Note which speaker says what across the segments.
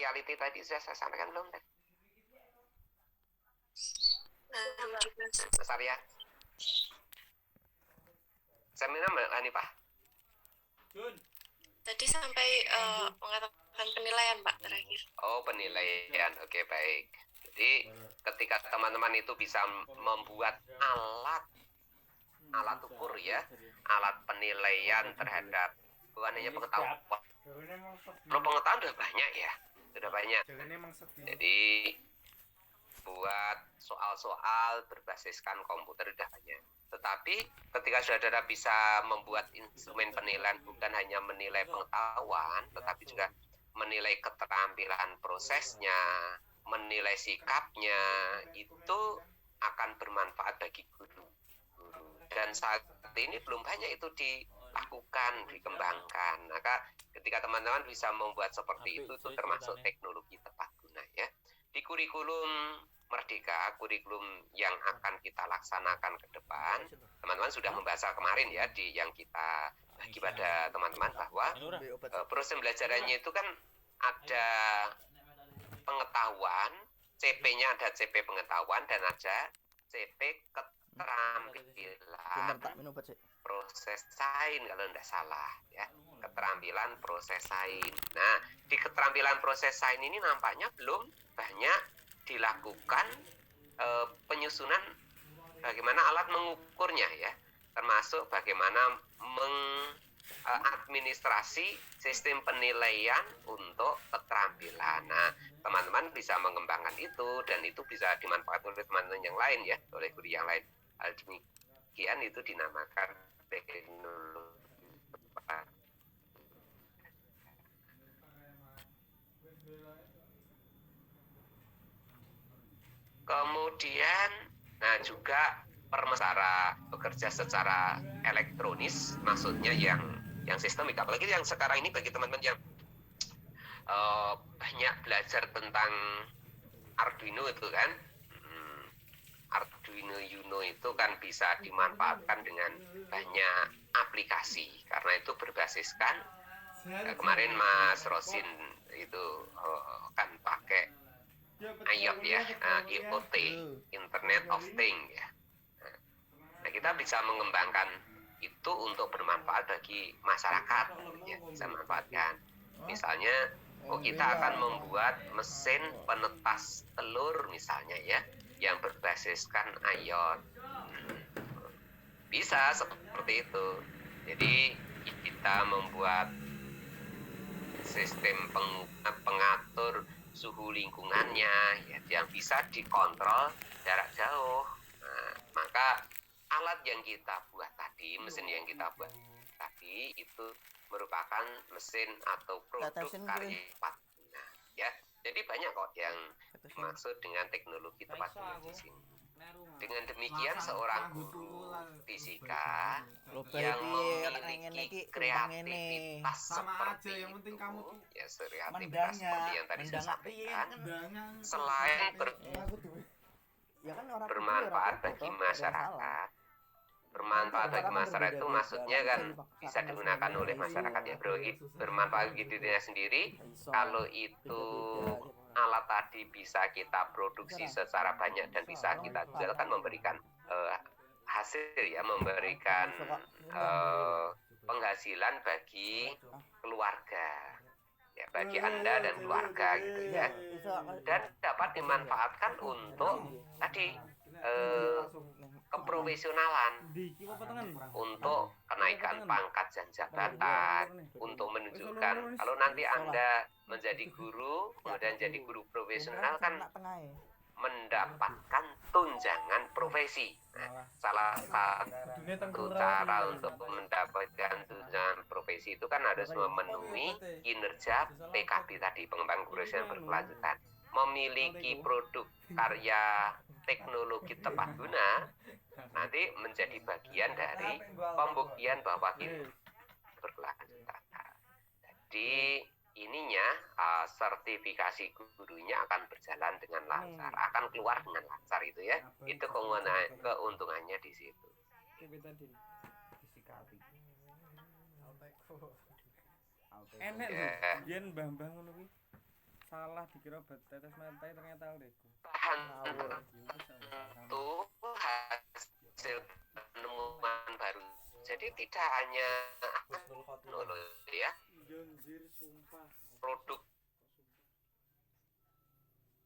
Speaker 1: reality tadi sudah saya sampaikan belum? Mas Arya. Seminar Mbak Hanifah.
Speaker 2: Tadi sampai mengatakan penilaian Pak terakhir.
Speaker 1: Oh, penilaian. Oke, baik. Jadi ketika teman-teman itu bisa membuat alat ukur ya, alat penilaian terhadap bukan hanya pengetahuan. Kalau pengetahuan sudah banyak ya, sudah banyak. Jadi buat soal-soal berbasiskan komputer sudah banyak. Tetapi ketika saudara bisa membuat instrumen penilaian bukan hanya menilai pengetahuan, tetapi juga menilai keterampilan prosesnya, menilai sikapnya, itu akan bermanfaat bagi guru. Dan saat ini belum banyak itu dilakukan, dikembangkan. Maka ketika teman-teman bisa membuat seperti itu termasuk teknologi tepat guna ya. Di kurikulum Merdeka, kurikulum yang akan kita laksanakan ke depan, teman-teman sudah membaca kemarin ya di yang kita bagi pada teman-teman bahwa proses pembelajarannya itu kan ada pengetahuan, CP-nya ada CP pengetahuan dan ada CP keterampilan proses sains kalau tidak salah ya, keterampilan proses sains. Nah, di keterampilan proses sains ini nampaknya belum banyak dilakukan penyusunan bagaimana alat mengukurnya ya, termasuk bagaimana mengadministrasi sistem penilaian untuk keterampilan. Nah, teman-teman bisa mengembangkan itu dan itu bisa dimanfaatkan oleh teman-teman yang lain ya, oleh guru yang lain. Hal demikian itu dinamakan teknologi tepat. Kemudian, nah juga bekerja secara elektronis, maksudnya yang sistemik. Apalagi yang sekarang ini bagi teman-teman yang banyak belajar tentang Arduino itu kan, Arduino Uno itu kan bisa dimanfaatkan dengan banyak aplikasi karena itu berbasiskan kemarin Mas Rosin itu kan pakai IoT ya, IoT, Internet of Things ya. Nah, kita bisa mengembangkan itu untuk bermanfaat bagi masyarakat, ya, bisa manfaatkan. Misalnya, kita akan membuat mesin penetas telur misalnya ya, yang berbasiskan IoT. Bisa seperti itu. Jadi kita membuat sistem pengatur suhu lingkungannya ya, yang bisa dikontrol jarak jauh. Nah, maka alat yang kita buat tadi, mesin yang kita buat tadi itu merupakan mesin atau produk karya tepat guna ya. Jadi banyak kok yang dimaksud dengan teknologi tepat guna di sini. Dengan demikian seorang guru fisika yang memiliki kreativitas seperti itu, ya kreativitas seperti yang tadi saya sampaikan, selain bermanfaat bagi masyarakat, bermanfaat bagi masyarakat itu maksudnya kan bisa digunakan oleh masyarakat ya, bermanfaat bagi dirinya sendiri. Kalau itu alat tadi bisa kita produksi secara banyak dan bisa kita jual kan memberikan hasil ya, memberikan penghasilan bagi keluarga ya, bagi Anda dan keluarga gitu ya, dan dapat dimanfaatkan untuk tadi keprofesionalan, untuk kenaikan pangkat dan jabatan, untuk menunjukkan kalau nanti Anda menjadi guru, kemudian jadi guru profesional kan mendapatkan tunjangan profesi. Nah, salah satu cara untuk mendapatkan tunjangan profesi itu kan harus memenuhi kinerja PKB tadi, pengembangan profesional berkelanjutan, memiliki produk karya teknologi tepat guna, nanti menjadi bagian dari pembuktian bahwa kita berkelanjutan. Jadi ininya sertifikasi gurunya akan berjalan dengan lancar, akan keluar dengan lancar itu ya. Itu keuntungannya di situ.
Speaker 3: Enak lho, yen mbah-mbah ngono kuwi. salah dikira tetes mentai ternyata Lego.
Speaker 1: Bahan
Speaker 3: Ngawur gitu
Speaker 1: itu hasil penemuan baru. Jadi tidak hanya ya produk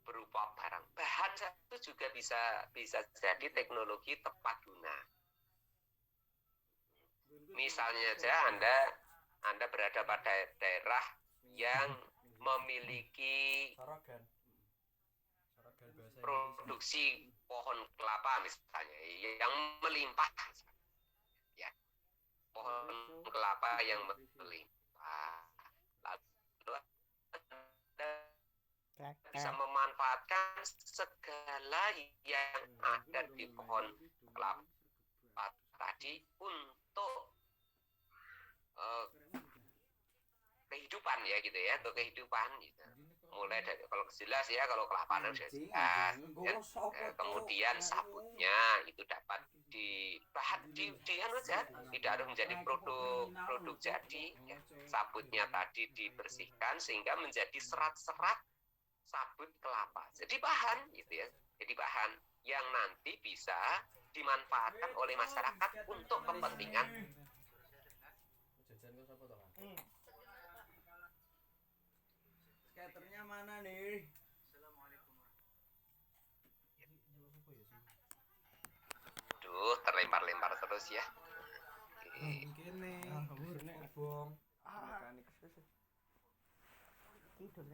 Speaker 1: berupa barang, bahan itu juga bisa jadi teknologi tepat guna. Misalnya aja Anda berada pada daerah yang memiliki produksi pohon kelapa misalnya yang melimpah, ya, pohon kelapa yang melimpah, lalu Anda bisa memanfaatkan segala yang ada di pohon kelapa tadi untuk kehidupan ya gitu ya, untuk kehidupan gitu. Mulai dari kalau jelas ya, kalau kelapa sudah jelas ya. Kemudian sabutnya itu dapat tidak harus menjadi produk jadi ya. Sabutnya tadi dibersihkan sehingga menjadi serat-serat sabut kelapa. Jadi bahan gitu ya. Jadi bahan yang nanti bisa dimanfaatkan oleh masyarakat untuk kepentingan.
Speaker 3: Skaternya mana nih?
Speaker 1: Duh, terlempar-lempar terus ya.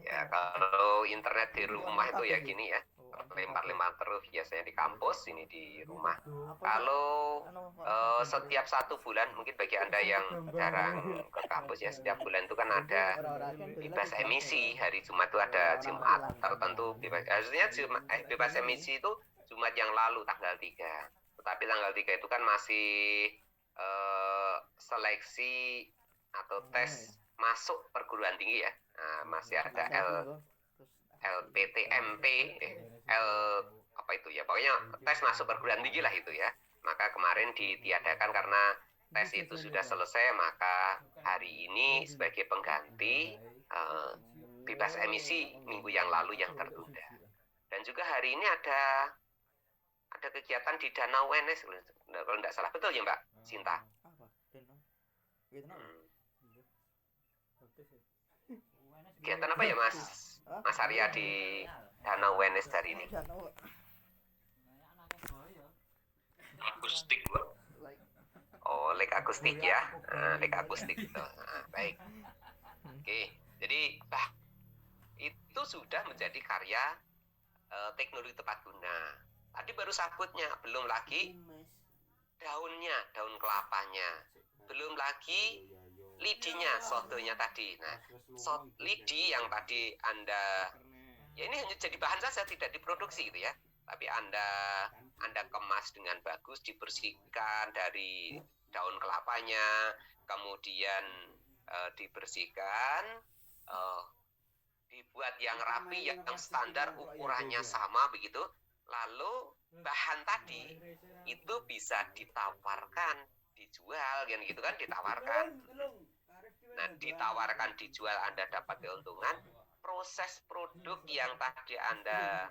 Speaker 1: Ya kalau internet di rumah itu ya gini ya, lempar-lempar terus biasanya di kampus, ini di rumah. Kalau setiap 1 bulan, mungkin bagi Anda yang jarang ke kampus ya, setiap bulan itu kan ada bebas emisi. Hari Jumat itu ada Jumat tertentu bebas. Harusnya bebas emisi itu Jumat yang lalu tanggal 3. Tetapi tanggal 3 itu kan masih seleksi atau tes masuk perguruan tinggi ya. Nah, masih ada LPTMP, apa itu ya, pokoknya tes masuk perguruan tinggi lah itu ya. Maka kemarin ditiadakan karena tes itu sudah selesai, maka hari ini sebagai pengganti bebas emisi minggu yang lalu yang tertunda. Dan juga hari ini ada kegiatan di Danau Wenes kalau tidak salah, betul ya Mbak Sinta? Kegiatan apa ya Mas Arya di Danau Wenes hari ini? Akustik, Mbak. Oh, lek akustik ya. Lek akustik itu. Baik. Oke, jadi itu sudah menjadi karya teknologi tepat guna. Tadi baru sabutnya, belum lagi daunnya, daun kelapanya, belum lagi lidinya, sotonya tadi. Nah, lidi yang tadi Anda, ya ini hanya jadi bahan saja, tidak diproduksi gitu ya. Tapi Anda kemas dengan bagus, dibersihkan dari daun kelapanya, kemudian dibersihkan, dibuat yang rapi, yang standar ukurannya sama begitu. Lalu bahan tadi itu bisa ditawarkan, dijual, gitu kan, ditawarkan. Nah, ditawarkan, dijual, Anda dapat keuntungan. Proses produk yang tadi Anda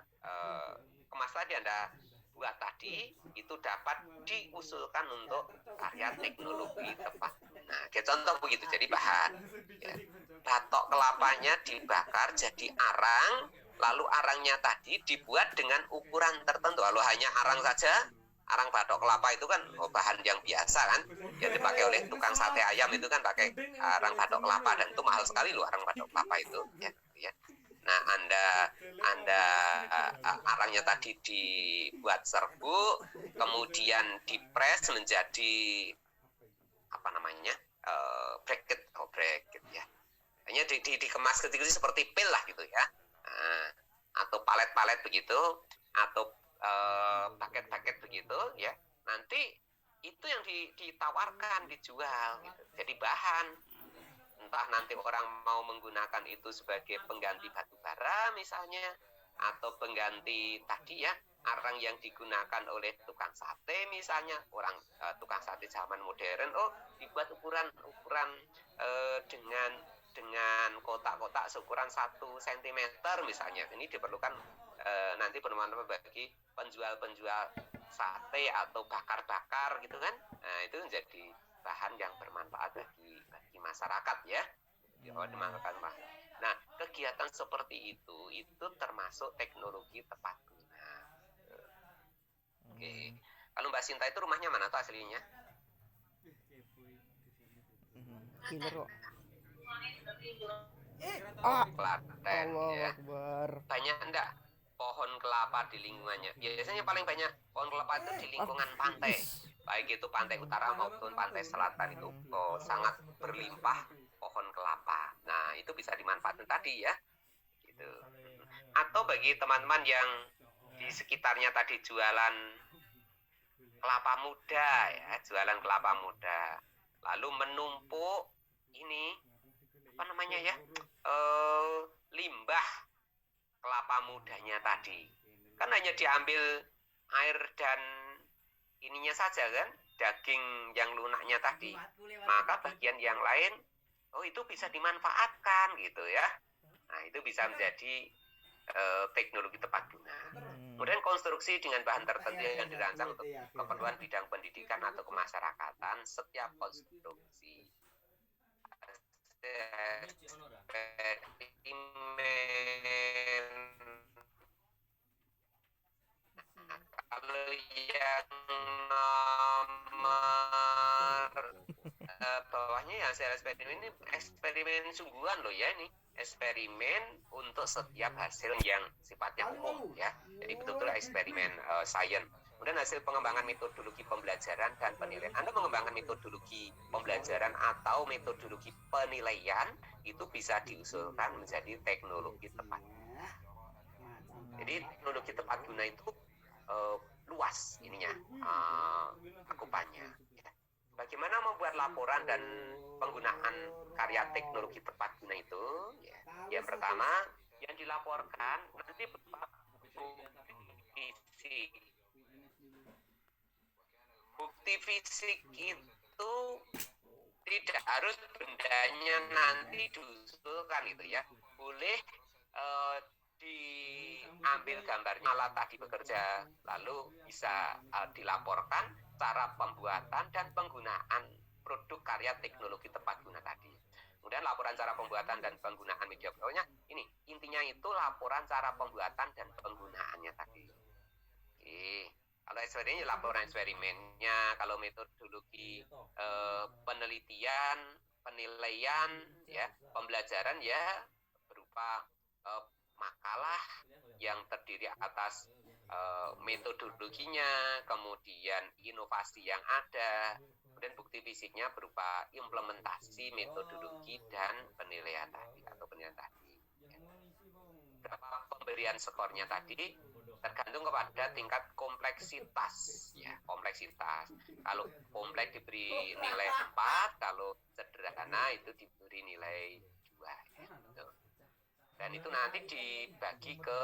Speaker 1: kemas tadi, Anda buat tadi, itu dapat diusulkan untuk karya teknologi tepat. Nah, kayak contoh begitu, jadi bahan. Ya. Batok kelapanya dibakar jadi arang, lalu arangnya tadi dibuat dengan ukuran tertentu. Kalau hanya arang saja, arang batok kelapa itu kan bahan yang biasa kan, yang dipakai oleh tukang sate ayam itu kan pakai arang batok kelapa, dan itu mahal sekali loh arang batok kelapa itu ya. Nah, Anda arangnya tadi dibuat serbuk, kemudian dipres menjadi apa namanya, bracket ya. Hanya dikemas kecil seperti pil lah gitu ya. Nah, atau palet-palet begitu, atau paket-paket begitu ya. Nanti itu yang ditawarkan, dijual gitu. Jadi bahan, entah nanti orang mau menggunakan itu sebagai pengganti batu bara misalnya, atau pengganti tadi ya arang yang digunakan oleh tukang sate misalnya, orang tukang sate zaman modern, dibuat ukuran dengan dengan kotak-kotak seukuran 1 cm misalnya. Ini diperlukan nanti teman-teman bagi penjual-penjual sate atau bakar-bakar gitu kan. Nah, itu menjadi bahan yang bermanfaat bagi masyarakat ya. Dimanfaatkan. Nah, kegiatan seperti itu termasuk teknologi tepat guna. Oke. Kalau Mbak Sinta itu rumahnya mana tuh aslinya?
Speaker 4: Killer kok.
Speaker 1: Klaten ya.
Speaker 4: Akbar.
Speaker 1: Banyak enggak pohon kelapa di lingkungannya? Biasanya paling banyak pohon kelapa itu di lingkungan pantai. Baik itu pantai utara maupun pantai selatan itu sangat berlimpah pohon kelapa. Nah, itu bisa dimanfaatkan tadi ya. Gitu. Atau bagi teman-teman yang di sekitarnya tadi jualan kelapa muda ya, jualan kelapa muda. Lalu menumpuk ini apa namanya ya? Limbah kelapa mudanya tadi. Kan hanya diambil air dan ininya saja kan, daging yang lunaknya tadi. Maka bagian yang lain itu bisa dimanfaatkan gitu ya. Nah, itu bisa menjadi teknologi tepat guna. Kemudian konstruksi dengan bahan tertentu yang dirancang untuk keperluan bidang pendidikan atau kemasyarakatan. Setiap konstruksi kalau yang nomor bawahnya ya hasil eksperimen ini eksperimen sungguhan loh ya, ini eksperimen untuk setiap hasil yang sifatnya umum ya, jadi betul-betul eksperimen sains. Kemudian hasil pengembangan metodologi pembelajaran dan penilaian. Anda mengembangkan metodologi pembelajaran atau metodologi penilaian itu bisa diusulkan menjadi teknologi tepat guna. Jadi teknologi tepat guna itu luas ininya cakupannya. Ya. Bagaimana membuat laporan dan penggunaan karya teknologi tepat guna itu? Ya. Yang pertama, yang dilaporkan nanti berupa bukti fisik. Bukti fisik itu tidak harus bendanya nanti diusulkan gitu ya. Boleh diambil gambarnya alat tadi bekerja, lalu bisa dilaporkan cara pembuatan dan penggunaan produk karya teknologi tepat guna tadi. Kemudian laporan cara pembuatan dan penggunaan media. Pokoknya ini intinya itu laporan cara pembuatan dan penggunaannya tadi. Oke. Kalau eksperimennya laporan eksperimennya, kalau metodologi penelitian, penilaian, ya pembelajaran ya berupa makalah yang terdiri atas metodologinya, kemudian inovasi yang ada, kemudian bukti fisiknya berupa implementasi metodologi dan penilaian tadi atau penilaian tadi. Berapa pemberian skornya tadi tergantung kepada tingkat kompleksitas ya, kompleksitas. Kalau kompleks diberi nilai 4, kalau sederhana itu diberi nilai 2 ya, gitu. Dan itu nanti dibagi ke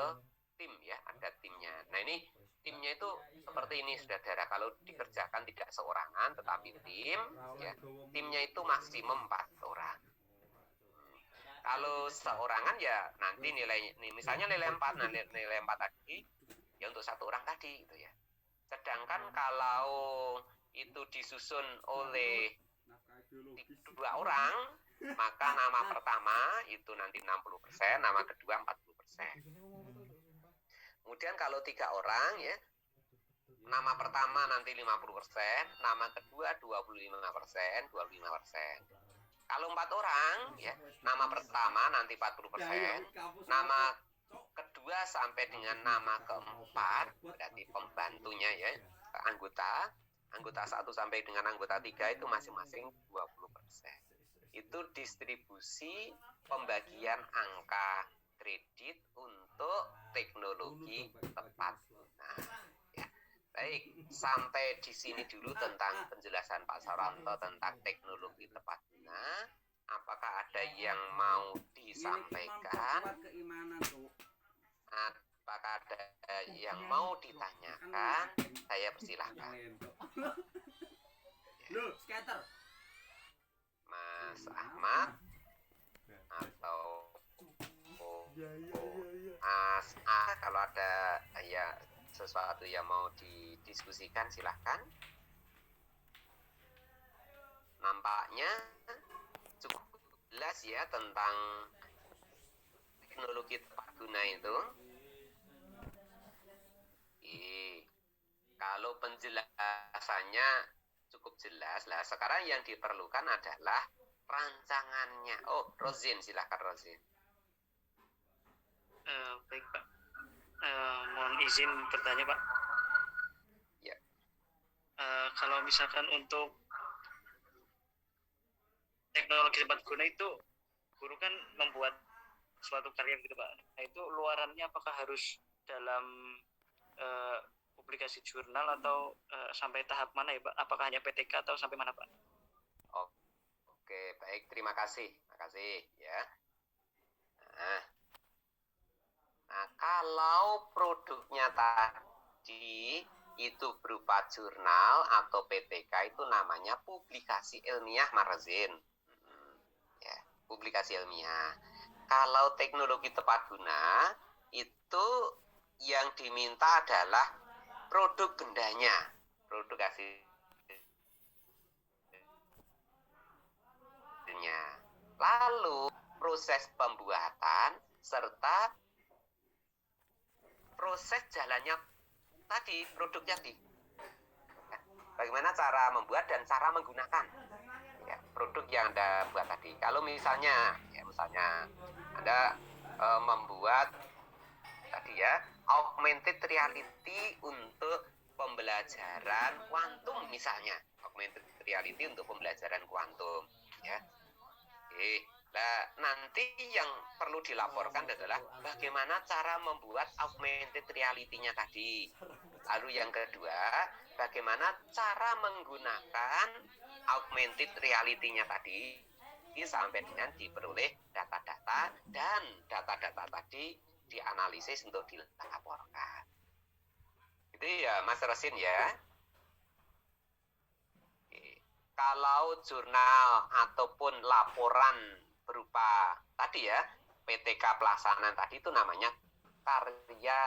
Speaker 1: tim ya, ada timnya. Nah, ini timnya itu seperti ini saudara, kalau dikerjakan tidak seorangan tetapi tim ya, timnya itu maksimum 4 orang. Kalau seorangan ya nanti nilai misalnya nilai 4, nah nilai 4 tadi ya untuk 1 orang tadi gitu ya. Sedangkan kalau itu disusun oleh 2 orang, maka nama pertama itu nanti 60%, nama kedua 40%. Kemudian kalau 3 orang ya, nama pertama nanti 50%, nama kedua 25%, 25%. Kalau 4 orang ya, nama pertama nanti 40%, nama kedua sampai dengan nama keempat, berarti pembantunya ya, anggota 1 sampai dengan anggota 3 itu masing-masing 20%. Itu distribusi pembagian angka kredit untuk teknologi tepat guna. Ya. Baik, sampai di sini dulu tentang penjelasan Pak Saranto tentang teknologi tepat guna. Apakah ada yang mau disampaikan? Apakah ada yang mau ditanyakan? Saya persilahkan. Mas Ahmad. atau
Speaker 3: Iya iya iya iya.
Speaker 1: kalau ada ya sesuatu yang mau didiskusikan silahkan. Nampaknya cukup jelas ya tentang teknologi tepat guna itu. Kalau penjelasannya cukup jelas lah, sekarang yang diperlukan adalah rancangannya. Oh, Rozin, silahkan Rozin.
Speaker 5: Baik Pak, mohon izin bertanya Pak.
Speaker 1: Ya.
Speaker 5: Kalau misalkan untuk teknologi tepat guna itu, guru kan membuat suatu karya gitu Pak. Nah itu luarannya apakah harus dalam publikasi jurnal atau sampai tahap mana ya Pak? Apakah hanya PTK atau sampai mana Pak?
Speaker 1: Oh, oke, baik, terima kasih ya. Nah, kalau produknya tadi itu berupa jurnal atau PTK itu namanya publikasi ilmiah Marzin. Ya, publikasi ilmiah. Kalau teknologi tepat guna itu yang diminta adalah produk bendanya, produk hasilnya. Lalu proses pembuatan serta proses jalannya tadi, produk tadi. Bagaimana cara membuat dan cara menggunakan ya, produk yang Anda buat tadi. Kalau misalnya Anda membuat tadi ya, augmented reality untuk pembelajaran kuantum misalnya. Augmented reality untuk pembelajaran kuantum ya. Nah, nanti yang perlu dilaporkan adalah bagaimana cara membuat augmented reality-nya tadi. Lalu yang kedua, bagaimana cara menggunakan augmented reality-nya tadi sampai dengan diperoleh data-data dan data-data tadi dianalisis untuk dilaporkan. Itu ya Mas Rosin ya. Kalau jurnal ataupun laporan berupa tadi ya PTK pelaksanaan tadi itu namanya karya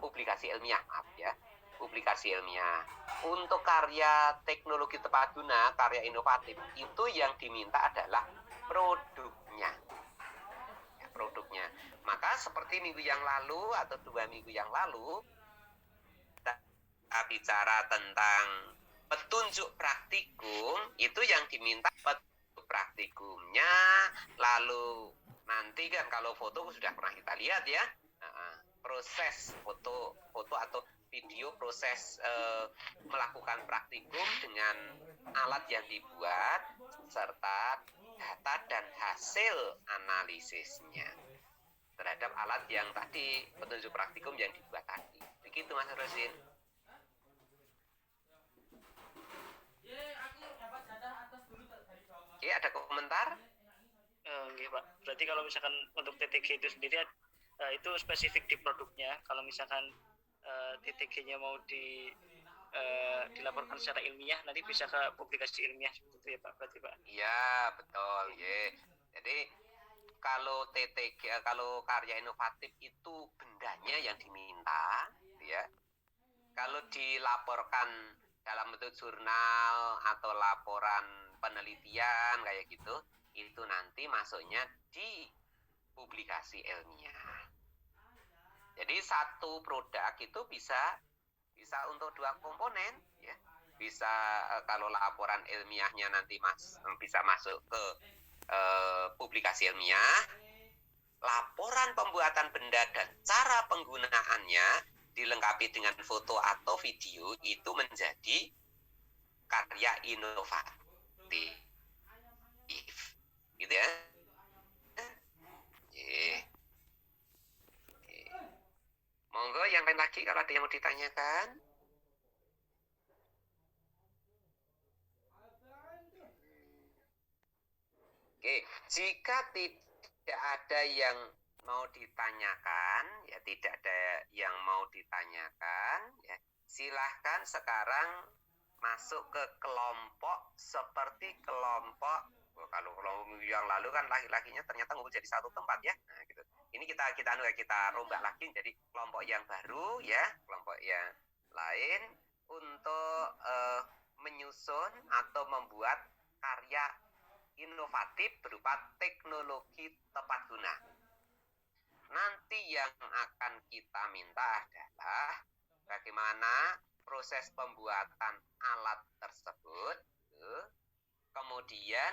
Speaker 1: publikasi ilmiah, maaf ya, publikasi ilmiah. Untuk karya teknologi tepat guna, karya inovatif itu yang diminta adalah produknya. Ya, produknya. Maka seperti minggu yang lalu atau 2 minggu yang lalu kita bicara tentang petunjuk praktikum, itu yang diminta praktikumnya, lalu nanti kan kalau foto sudah pernah kita lihat ya, proses foto atau video proses melakukan praktikum dengan alat yang dibuat serta data dan hasil analisisnya terhadap alat yang tadi petunjuk praktikum yang dibuat tadi. Begitu Mas Rosin. Oke, ada komentar?
Speaker 5: Oke Pak, berarti kalau misalkan untuk TTG itu sendiri itu spesifik di produknya. Kalau misalkan TTG-nya mau dilaporkan secara ilmiah, nanti bisa ke publikasi ilmiah seperti itu ya Pak, berarti Pak?
Speaker 1: Iya, betul. Yeah. Jadi kalau TTG, kalau karya inovatif itu bendanya yang diminta, ya. Kalau dilaporkan dalam bentuk jurnal atau laporan penelitian kayak gitu, itu nanti masuknya di publikasi ilmiah. Jadi satu produk itu bisa untuk 2 komponen ya. Bisa kalau laporan ilmiahnya nanti bisa masuk ke publikasi ilmiah, laporan pembuatan benda dan cara penggunaannya dilengkapi dengan foto atau video itu menjadi karya inovatif. Gitu ya. Monggo yang lain lagi kalau ada yang mau ditanyakan. Oke, jika tidak ada yang mau ditanyakan, ya tidak ada yang mau ditanyakan, ya silahkan sekarang masuk ke kelompok seperti kelompok Kalau minggu yang lalu kan laki-lakinya ternyata ngumpul jadi satu tempat ya. Nah, gitu. Ini kita rombak lagi jadi kelompok yang baru ya, kelompok yang lain untuk menyusun atau membuat karya inovatif berupa teknologi tepat guna. Nanti yang akan kita minta adalah bagaimana proses pembuatan alat tersebut, kemudian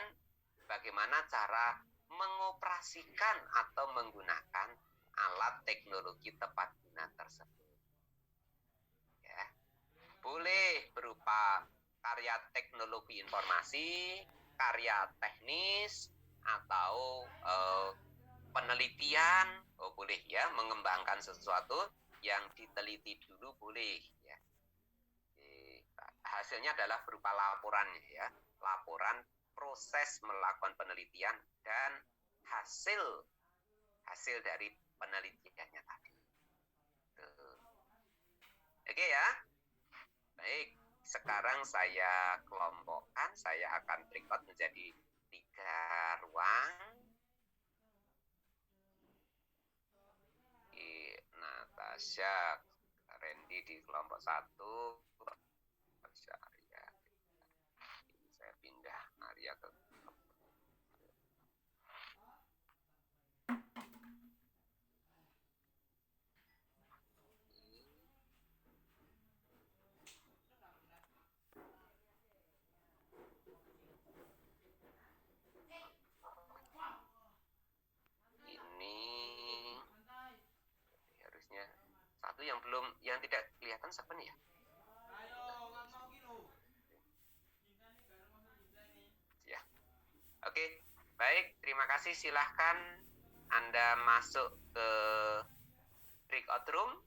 Speaker 1: bagaimana cara mengoperasikan atau menggunakan alat teknologi tepat guna tersebut. Ya. Boleh berupa karya teknologi informasi, karya teknis, atau penelitian, boleh ya, mengembangkan sesuatu yang diteliti dulu boleh ya. Hasilnya adalah berupa laporan ya, laporan proses melakukan penelitian dan hasil dari penelitiannya tadi. Oke ya. Baik, sekarang saya kelompokkan, saya akan breakout menjadi 3 ruang. Natasha, Randy di kelompok 1. Arya. Saya pindah Arya ke yang tidak kelihatan siapa nih ya? Ya. Oke, baik, terima kasih. Silahkan Anda masuk ke breakout room.